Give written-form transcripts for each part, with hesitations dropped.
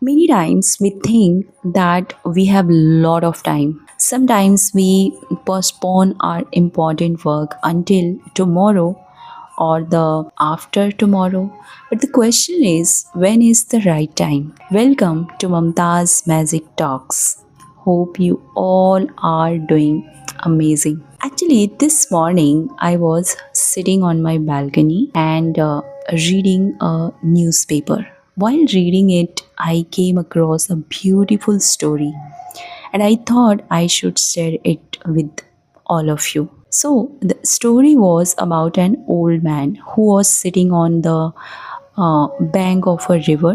Many times we think that we have lot of time. Sometimes we postpone our important work until tomorrow or the after tomorrow. But the question is, when is the right time? Welcome to Mamta's Magic Talks. Hope you all are doing amazing. Actually, this morning I was sitting on my balcony and reading a newspaper. While reading it, I came across a beautiful story and I thought I should share it with all of you. So, the story was about an old man who was sitting on the bank of a river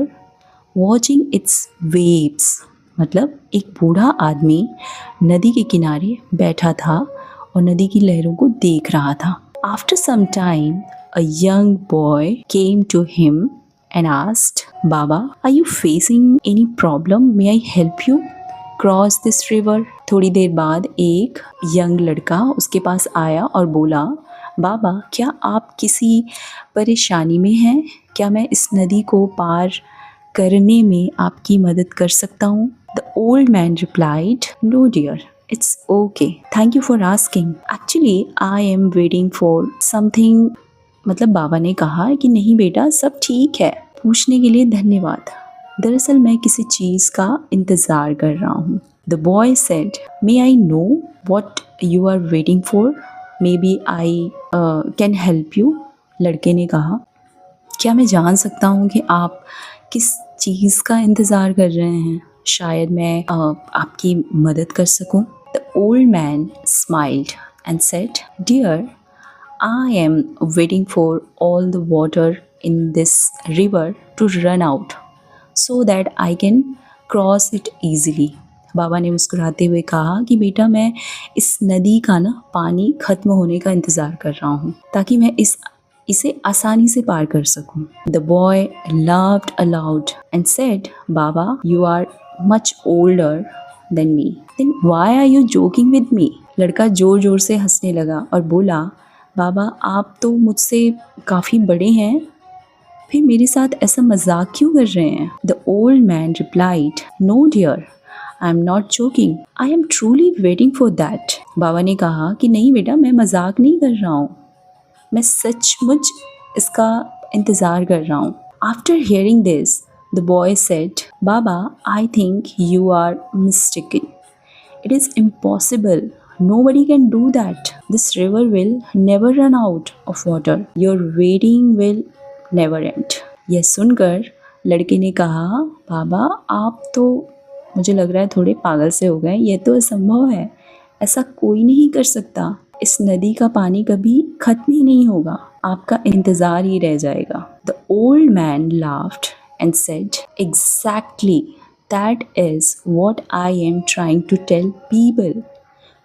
watching its waves. मतलब एक बूढ़ा आदमी नदी के किनारे बैठा था और नदी की लहरों को देख रहा था. After some time, a young boy came to him and asked, Baba, are you facing any problem? May I help you cross this river. थोड़ी देर बाद एक यंग लड़का उसके पास आया और बोला, बाबा क्या आप किसी परेशानी में हैं? क्या मैं इस नदी को पार करने में आपकी मदद कर सकता हूँ? The old man replied, no dear, it's okay, thank you for asking, actually I am waiting for something. मतलब बाबा ने कहा कि नहीं बेटा, सब ठीक है, पूछने के लिए धन्यवाद, दरअसल मैं किसी चीज़ का इंतज़ार कर रहा हूँ. The boy said, may I know what you are waiting for? Maybe I can help you. लड़के ने कहा, क्या मैं जान सकता हूँ कि आप किस चीज़ का इंतज़ार कर रहे हैं? शायद मैं आपकी मदद कर सकूँ. The old man smiled and said, dear, I am waiting for all the water in this river to run out so that I can cross it easily. बाबा ने मुस्कुराते हुए कहा कि बेटा मैं इस नदी का ना पानी ख़त्म होने का इंतज़ार कर रहा हूँ ताकि मैं इसे आसानी से पार कर सकूँ. The boy laughed aloud and said, Baba, you are much older than me. Then why are you joking with me? लड़का ज़ोर ज़ोर से हंसने लगा और बोला, बाबा आप तो मुझसे काफ़ी बड़े हैं, फिर मेरे साथ ऐसा मजाक क्यों कर रहे हैं? The old man replied, no dear, I am not joking, I am truly waiting for that. बाबा ने कहा कि नहीं बेटा, मैं मजाक नहीं कर रहा हूँ, मैं सचमुच इसका इंतज़ार कर रहा हूँ. After hearing this the boy said, बाबा I think you are mistaken, it is impossible. Nobody can do that. This river will never run out of water. Your waiting will never end. यह सुनकर लड़के ने कहा, बाबा आप तो मुझे लग रहा है थोड़े पागल से हो गए, यह तो असंभव है, ऐसा कोई नहीं कर सकता, इस नदी का पानी कभी खत्म ही नहीं होगा, आपका इंतज़ार ही रह जाएगा. The old man laughed and said, exactly, that is what I am trying to tell people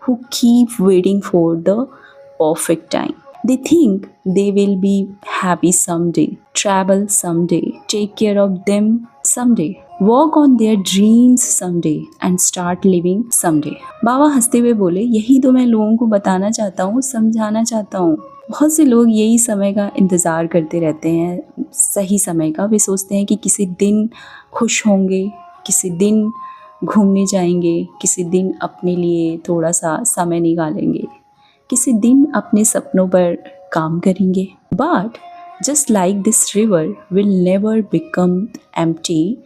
who keep waiting for the perfect time. They think they will be happy someday, travel someday, take care of them someday, work on their dreams someday and start living someday. बाबा हंसते हुए बोले, यही तो मैं लोगों को बताना चाहता हूँ, समझाना चाहता हूँ. बहुत से लोग यही समय का इंतज़ार करते रहते हैं, सही समय का. वे सोचते हैं कि किसी दिन खुश होंगे, किसी दिन घूमने जाएंगे, किसी दिन अपने लिए थोड़ा सा समय निकालेंगे, किसी दिन अपने सपनों पर काम करेंगे. But just like this river will never become empty,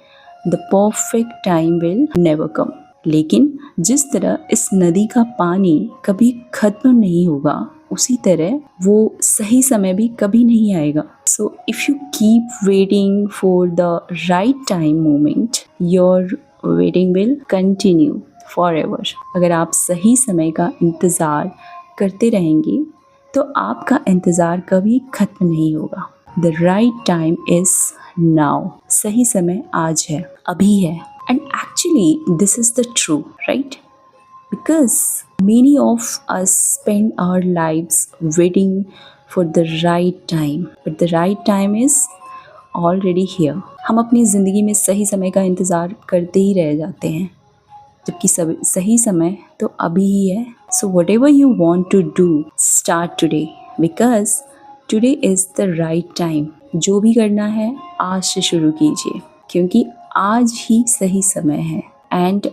the perfect time will never come. लेकिन जिस तरह इस नदी का पानी कभी ख़त्म नहीं होगा, उसी तरह वो सही समय भी कभी नहीं आएगा. So if you keep waiting for the right time moment, your waiting will continue for ever. अगर आप सही समय का इंतज़ार करते रहेंगे तो आपका इंतज़ार कभी ख़त्म नहीं होगा. The right time is now. सही समय आज है, अभी है. And actually this is the true, right? Because many of us spend our lives waiting for the right time, but the right time is already here. हम अपनी ज़िंदगी में सही समय का इंतज़ार करते ही रह जाते हैं, जबकि सही समय तो अभी ही है. So whatever you want to do, start today, because today is the right time. जो भी करना है आज से शुरू कीजिए, क्योंकि आज ही सही समय है and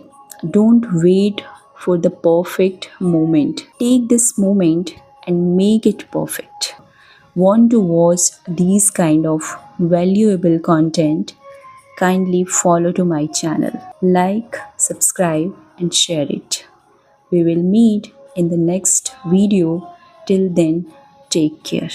don't wait for the perfect moment. Take this moment and make it perfect. Want to watch these kind of valuable content? Kindly follow to my channel. Like, subscribe and share it. We will meet in the next video. Till then, take care.